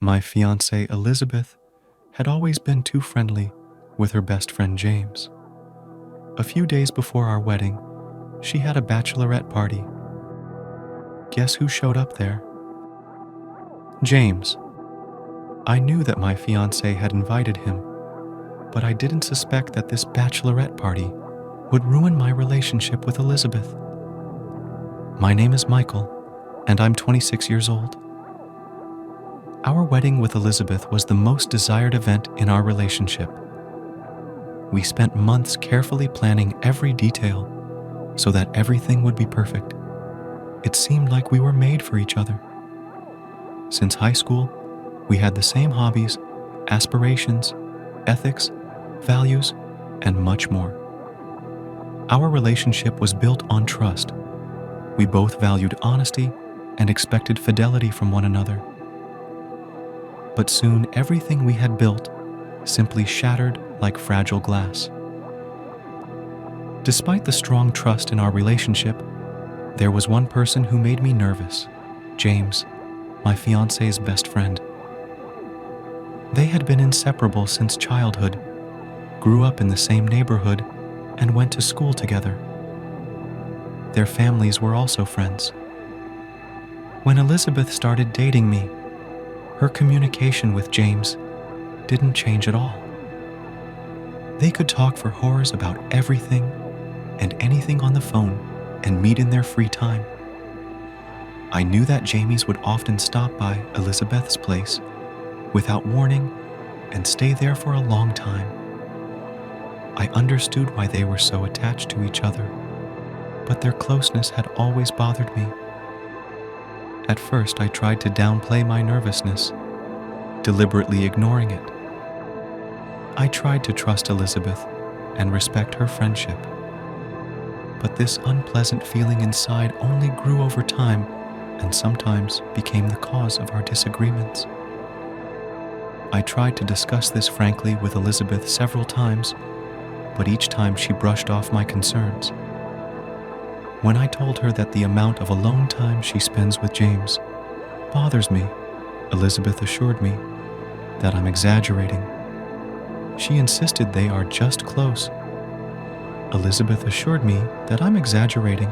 My fiancée Elizabeth had always been too friendly with her best friend James. A few days before our wedding, she had a bachelorette party. Guess who showed up there? James. I knew that my fiancé had invited him, but I didn't suspect that this bachelorette party would ruin my relationship with Elizabeth. My name is Michael, and I'm 26 years old. Our wedding with Elizabeth was the most desired event in our relationship. We spent months carefully planning every detail so that everything would be perfect. It seemed like we were made for each other. Since high school, we had the same hobbies, aspirations, ethics, values, and much more. Our relationship was built on trust. We both valued honesty and expected fidelity from one another. But soon everything we had built simply shattered like fragile glass. Despite the strong trust in our relationship, there was one person who made me nervous: James, my fiancé's best friend. They had been inseparable since childhood, grew up in the same neighborhood, and went to school together. Their families were also friends. When Elizabeth started dating me, her communication with James didn't change at all. They could talk for hours about everything and anything on the phone and meet in their free time. I knew that James would often stop by Elizabeth's place without warning and stay there for a long time. I understood why they were so attached to each other, but their closeness had always bothered me. At first, I tried to downplay my nervousness, deliberately ignoring it. I tried to trust Elizabeth and respect her friendship, but this unpleasant feeling inside only grew over time and sometimes became the cause of our disagreements. I tried to discuss this frankly with Elizabeth several times, but each time she brushed off my concerns. When I told her that the amount of alone time she spends with James bothers me, Elizabeth assured me that I'm exaggerating. She insisted they are just close. Elizabeth assured me that I'm exaggerating.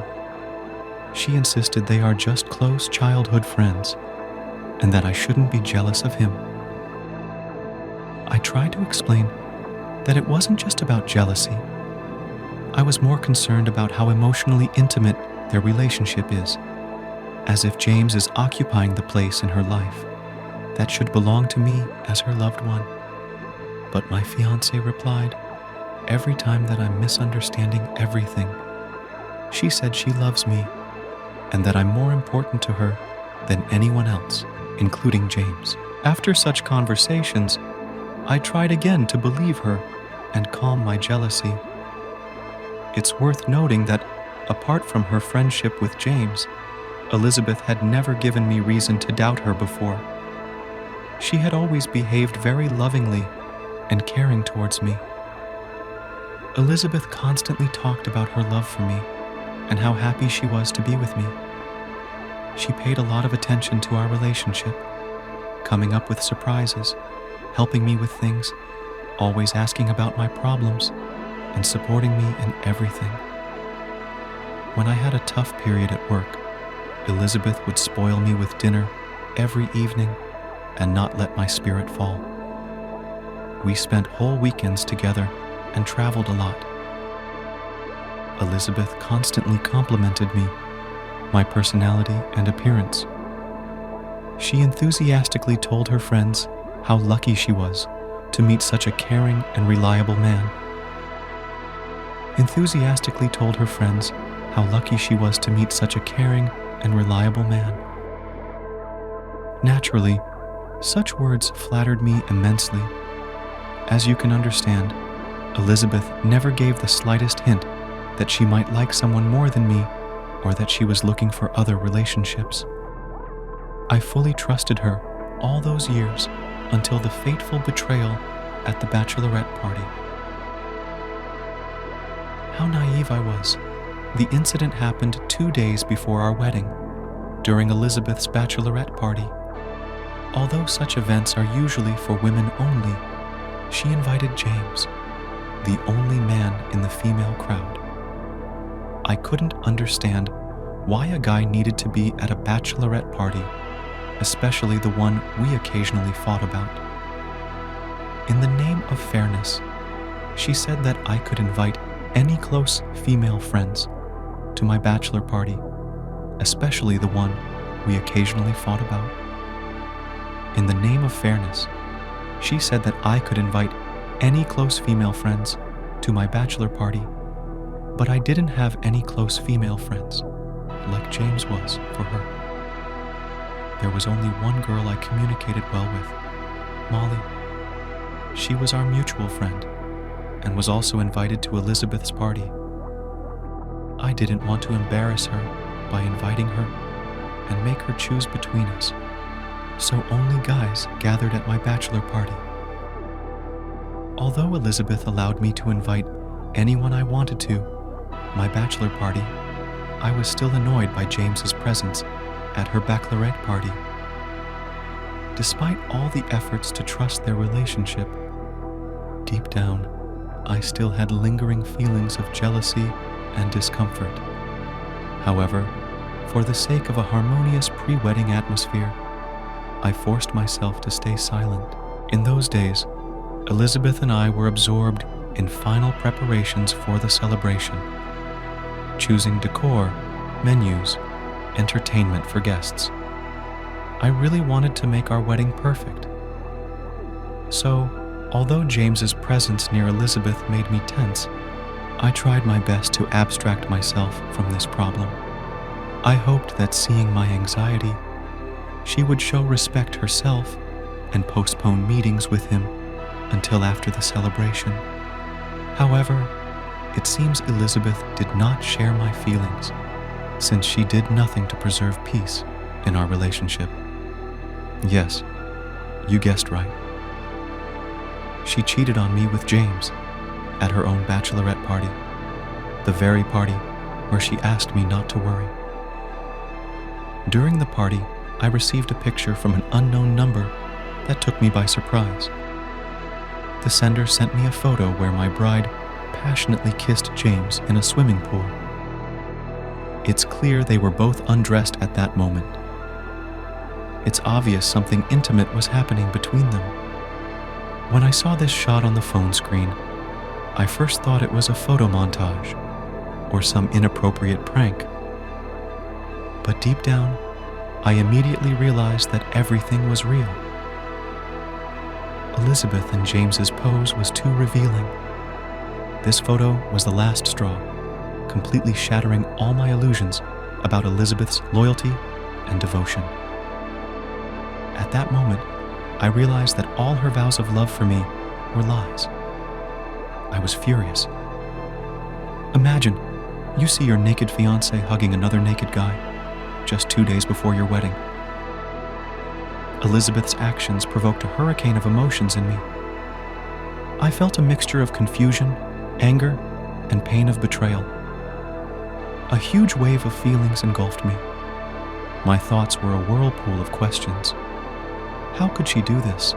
She insisted they are just close childhood friends and that I shouldn't be jealous of him. I tried to explain that it wasn't just about jealousy. I was more concerned about how emotionally intimate their relationship is, as if James is occupying the place in her life that should belong to me as her loved one. But my fiancé replied, every time that I'm misunderstanding everything, she said she loves me and that I'm more important to her than anyone else, including James. After such conversations, I tried again to believe her and calm my jealousy. It's worth noting that, apart from her friendship with James, Elizabeth had never given me reason to doubt her before. She had always behaved very lovingly and caring towards me. Elizabeth constantly talked about her love for me and how happy she was to be with me. She paid a lot of attention to our relationship, coming up with surprises, helping me with things, always asking about my problems, and supporting me in everything. When I had a tough period at work, Elizabeth would spoil me with dinner every evening and not let my spirit fall. We spent whole weekends together and traveled a lot. Elizabeth constantly complimented me, my personality and appearance. She enthusiastically told her friends how lucky she was to meet such a caring and reliable man. Enthusiastically told her friends how lucky she was to meet such a caring and reliable man. Naturally, such words flattered me immensely. As you can understand, Elizabeth never gave the slightest hint that she might like someone more than me or that she was looking for other relationships. I fully trusted her all those years until the fateful betrayal at the bachelorette party. How naive I was. The incident happened 2 days before our wedding, during Elizabeth's bachelorette party. Although such events are usually for women only, she invited James, the only man in the female crowd. I couldn't understand why a guy needed to be at a bachelorette party, especially the one we occasionally fought about. In the name of fairness, she said that I could invite any close female friends to my bachelor party, especially the one we occasionally fought about. In the name of fairness, she said that I could invite any close female friends to my bachelor party, but I didn't have any close female friends, like James was for her. There was only one girl I communicated well with, Molly. She was our mutual friend and was also invited to Elizabeth's party. I didn't want to embarrass her by inviting her and make her choose between us, so only guys gathered at my bachelor party. Although Elizabeth allowed me to invite anyone I wanted to my bachelor party, I was still annoyed by James's presence at her bachelorette party. Despite all the efforts to trust their relationship, deep down, I still had lingering feelings of jealousy and discomfort. However, for the sake of a harmonious pre-wedding atmosphere, I forced myself to stay silent. In those days, Elizabeth and I were absorbed in final preparations for the celebration, choosing decor, menus, entertainment for guests. I really wanted to make our wedding perfect. So, although James's presence near Elizabeth made me tense, I tried my best to abstract myself from this problem. I hoped that seeing my anxiety, she would show respect herself and postpone meetings with him until after the celebration. However, it seems Elizabeth did not share my feelings, since she did nothing to preserve peace in our relationship. Yes, you guessed right. She cheated on me with James at her own bachelorette party, the very party where she asked me not to worry. During the party, I received a picture from an unknown number that took me by surprise. The sender sent me a photo where my bride passionately kissed James in a swimming pool. It's clear they were both undressed at that moment. It's obvious something intimate was happening between them. When I saw this shot on the phone screen, I first thought it was a photo montage or some inappropriate prank. But deep down, I immediately realized that everything was real. Elizabeth and James's pose was too revealing. This photo was the last straw, completely shattering all my illusions about Elizabeth's loyalty and devotion. At that moment, I realized that all her vows of love for me were lies. I was furious. Imagine, you see your naked fiancé hugging another naked guy just 2 days before your wedding. Elizabeth's actions provoked a hurricane of emotions in me. I felt a mixture of confusion, anger, and pain of betrayal. A huge wave of feelings engulfed me. My thoughts were a whirlpool of questions. How could she do this?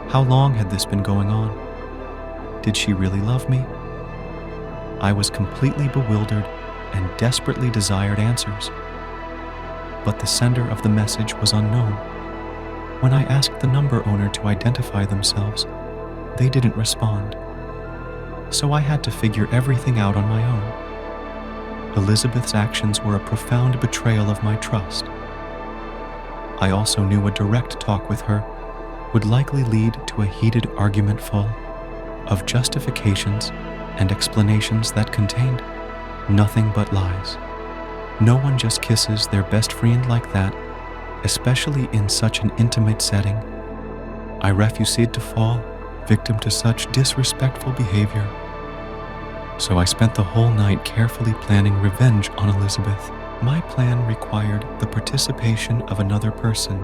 How long had this been going on? Did she really love me? I was completely bewildered and desperately desired answers. But the sender of the message was unknown. When I asked the number owner to identify themselves, they didn't respond. So I had to figure everything out on my own. Elizabeth's actions were a profound betrayal of my trust. I also knew a direct talk with her would likely lead to a heated argument full of justifications and explanations that contained nothing but lies. No one just kisses their best friend like that, especially in such an intimate setting. I refused to fall victim to such disrespectful behavior. So I spent the whole night carefully planning revenge on Elizabeth. My plan required the participation of another person,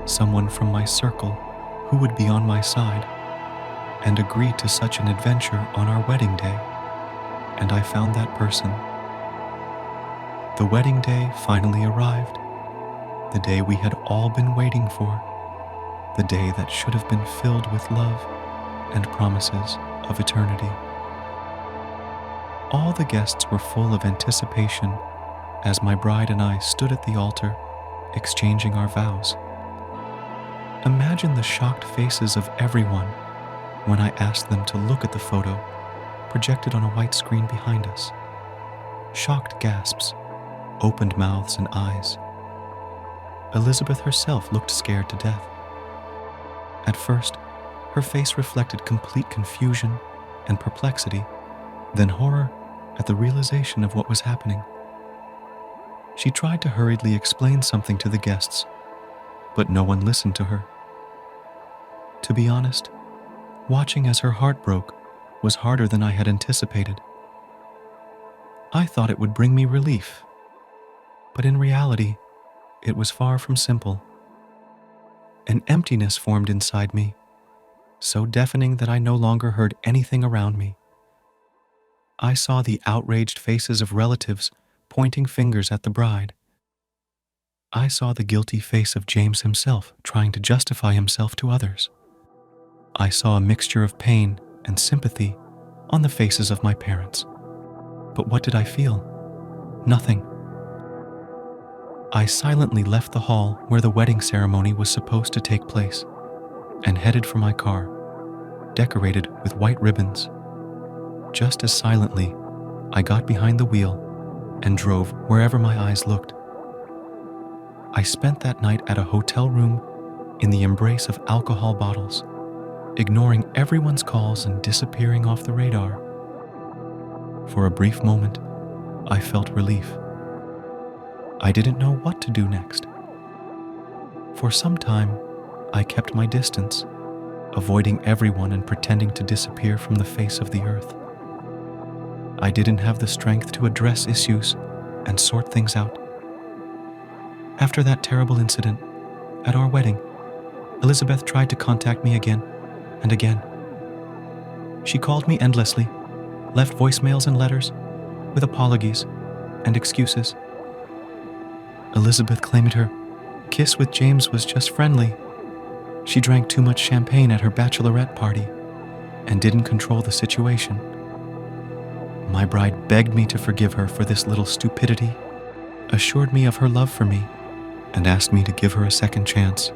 someone from my circle who would be on my side, and agree to such an adventure on our wedding day. And I found that person. The wedding day finally arrived. the day we had all been waiting for, the day that should have been filled with love and promises of eternity. All the guests were full of anticipation as my bride and I stood at the altar, exchanging our vows. Imagine the shocked faces of everyone when I asked them to look at the photo projected on a white screen behind us. Shocked gasps, opened mouths and eyes. Elizabeth herself looked scared to death. At first, her face reflected complete confusion and perplexity, then horror at the realization of what was happening. She tried to hurriedly explain something to the guests, but no one listened to her. To be honest, watching as her heart broke was harder than I had anticipated. I thought it would bring me relief, but in reality, it was far from simple. An emptiness formed inside me, so deafening that I no longer heard anything around me. I saw the outraged faces of relatives pointing fingers at the bride. I saw the guilty face of James himself trying to justify himself to others. I saw a mixture of pain and sympathy on the faces of my parents. But what did I feel? Nothing. I silently left the hall where the wedding ceremony was supposed to take place and headed for my car, decorated with white ribbons. Just as silently, I got behind the wheel and drove wherever my eyes looked. I spent that night at a hotel room in the embrace of alcohol bottles, ignoring everyone's calls and disappearing off the radar. For a brief moment, I felt relief. I didn't know what to do next. For some time, I kept my distance, avoiding everyone and pretending to disappear from the face of the earth. I didn't have the strength to address issues and sort things out. After that terrible incident, at our wedding, Elizabeth tried to contact me again and again. She called me endlessly, left voicemails and letters with apologies and excuses. Elizabeth claimed her kiss with James was just friendly. She drank too much champagne at her bachelorette party and didn't control the situation. My bride begged me to forgive her for this little stupidity, assured me of her love for me, and asked me to give her a second chance.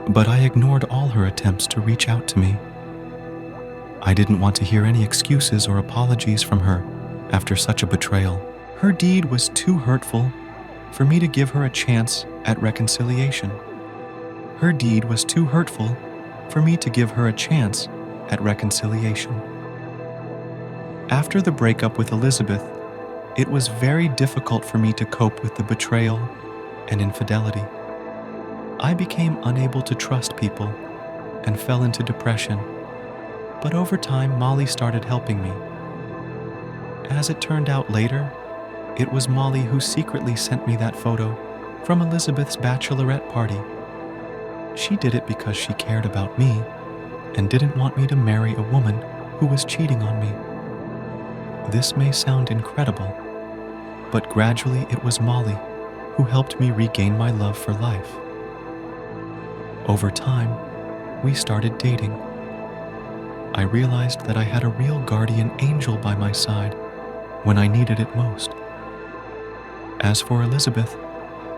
But I ignored all her attempts to reach out to me. I didn't want to hear any excuses or apologies from her after such a betrayal. Her deed was too hurtful for me to give her a chance at reconciliation. Her deed was too hurtful for me to give her a chance at reconciliation. After the breakup with Elizabeth, it was very difficult for me to cope with the betrayal and infidelity. I became unable to trust people and fell into depression. But over time, Molly started helping me. As it turned out later, it was Molly who secretly sent me that photo from Elizabeth's bachelorette party. She did it because she cared about me and didn't want me to marry a woman who was cheating on me. This may sound incredible, but gradually it was Molly who helped me regain my love for life. Over time, we started dating. I realized that I had a real guardian angel by my side when I needed it most. As for Elizabeth,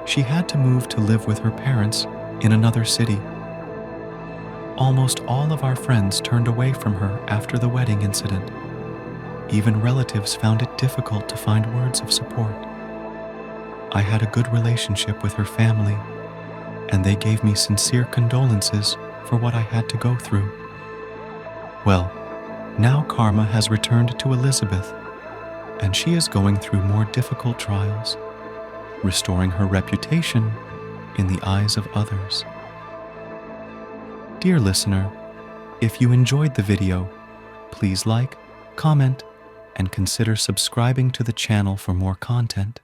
she had to move to live with her parents in another city. Almost all of our friends turned away from her after the wedding incident. Even relatives found it difficult to find words of support. I had a good relationship with her family, and they gave me sincere condolences for what I had to go through. Well, now karma has returned to Elizabeth, and she is going through more difficult trials, restoring her reputation in the eyes of others. Dear listener, if you enjoyed the video, please like, comment, and consider subscribing to the channel for more content.